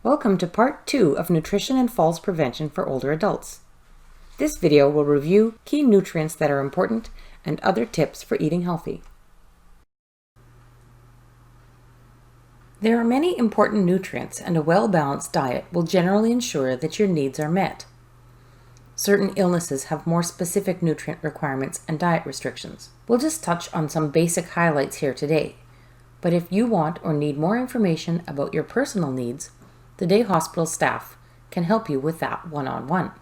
Welcome to part 2 of Nutrition and Falls Prevention for Older Adults. This video will review key nutrients that are important and other tips for eating healthy. There are many important nutrients, and a well-balanced diet will generally ensure that your needs are met. Certain illnesses have more specific nutrient requirements and diet restrictions. We'll just touch on some basic highlights here today, but if you want or need more information about your personal needs, the day hospital staff can help you with that one-on-one.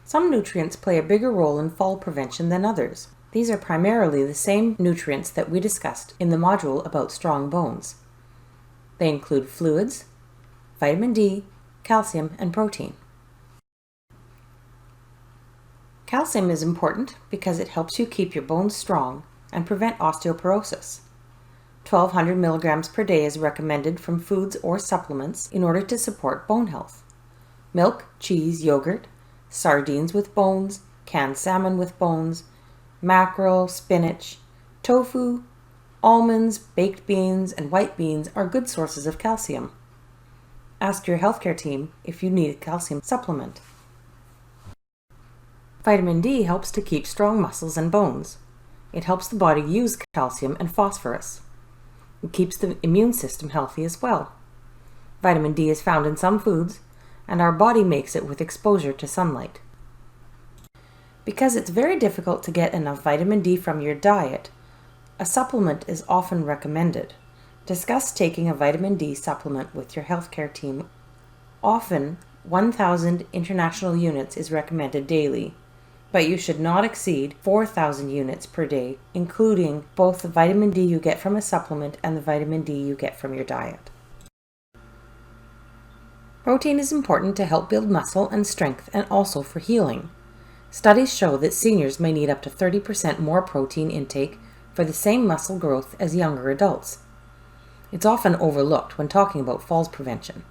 Some nutrients play a bigger role in fall prevention than others. These are primarily the same nutrients that we discussed in the module about strong bones. They include fluids, vitamin D, calcium, and protein. Calcium is important because it helps you keep your bones strong and prevent osteoporosis. 1,200 milligrams per day is recommended from foods or supplements in order to support bone health. Milk, cheese, yogurt, sardines with bones, canned salmon with bones, mackerel, spinach, tofu, almonds, baked beans, and white beans are good sources of calcium. Ask your healthcare team if you need a calcium supplement. Vitamin D helps to keep strong muscles and bones. It helps the body use calcium and phosphorus. It keeps the immune system healthy as well. Vitamin D is found in some foods, and our body makes it with exposure to sunlight. Because it's very difficult to get enough vitamin D from your diet, a supplement is often recommended. Discuss taking a vitamin D supplement with your healthcare team. Often, 1,000 international units is recommended daily, but you should not exceed 4,000 units per day, including both the vitamin D you get from a supplement and the vitamin D you get from your diet. Protein is important to help build muscle and strength and also for healing. Studies show that seniors may need up to 30% more protein intake for the same muscle growth as younger adults. It's often overlooked when talking about falls prevention.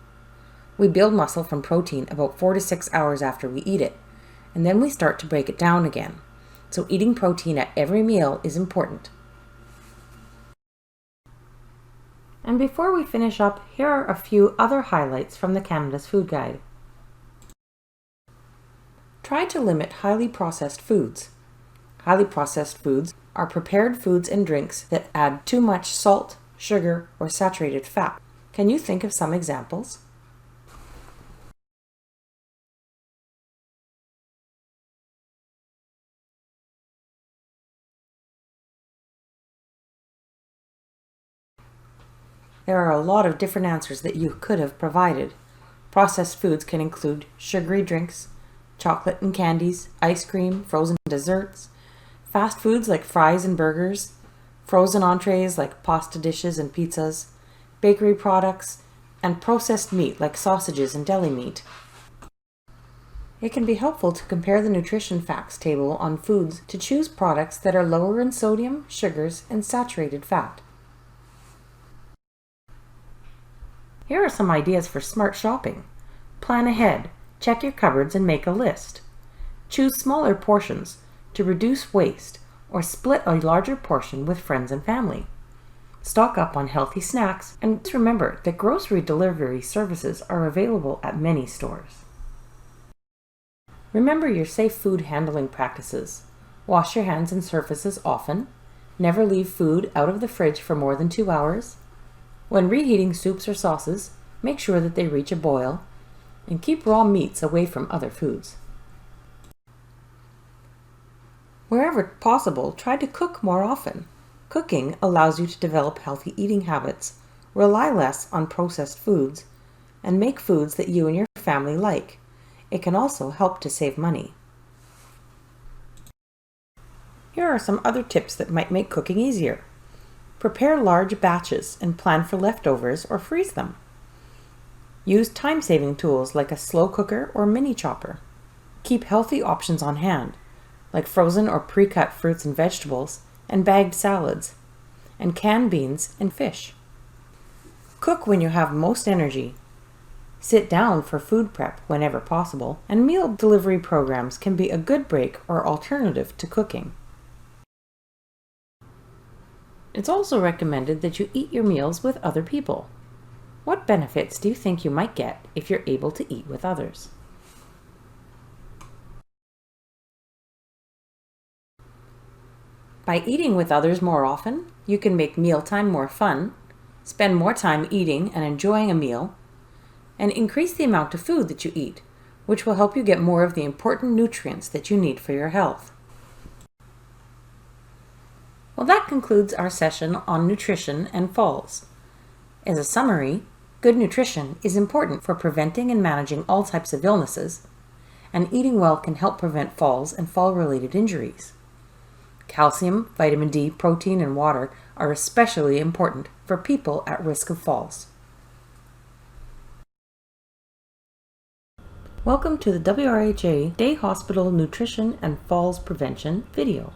We build muscle from protein about 4 to 6 hours after we eat it, and then we start to break it down again. So eating protein at every meal is important. And before we finish up, here are a few other highlights from the Canada's Food Guide. Try to limit highly processed foods. Highly processed foods are prepared foods and drinks that add too much salt, sugar, or saturated fat. Can you think of some examples? There are a lot of different answers that you could have provided. Processed foods can include sugary drinks, chocolate and candies, ice cream, frozen desserts, fast foods like fries and burgers, frozen entrees like pasta dishes and pizzas, bakery products, and processed meat like sausages and deli meat. It can be helpful to compare the nutrition facts table on foods to choose products that are lower in sodium, sugars, and saturated fat. Here are some ideas for smart shopping. Plan ahead, check your cupboards and make a list. Choose smaller portions to reduce waste or split a larger portion with friends and family. Stock up on healthy snacks, and just remember that grocery delivery services are available at many stores. Remember your safe food handling practices. Wash your hands and surfaces often. Never leave food out of the fridge for more than 2 hours. When reheating soups or sauces, make sure that they reach a boil, and keep raw meats away from other foods. Wherever possible, try to cook more often. Cooking allows you to develop healthy eating habits, rely less on processed foods, and make foods that you and your family like. It can also help to save money. Here are some other tips that might make cooking easier. Prepare large batches and plan for leftovers or freeze them. Use time-saving tools like a slow cooker or mini chopper. Keep healthy options on hand, like frozen or pre-cut fruits and vegetables, and bagged salads, and canned beans and fish. Cook when you have most energy. Sit down for food prep whenever possible, and meal delivery programs can be a good break or alternative to cooking. It's also recommended that you eat your meals with other people. What benefits do you think you might get if you're able to eat with others? By eating with others more often, you can make mealtime more fun, spend more time eating and enjoying a meal, and increase the amount of food that you eat, which will help you get more of the important nutrients that you need for your health. Well, that concludes our session on nutrition and falls. As a summary, good nutrition is important for preventing and managing all types of illnesses, and eating well can help prevent falls and fall-related injuries. Calcium, vitamin D, protein, and water are especially important for people at risk of falls. Welcome to the WRHA Day Hospital Nutrition and Falls Prevention video.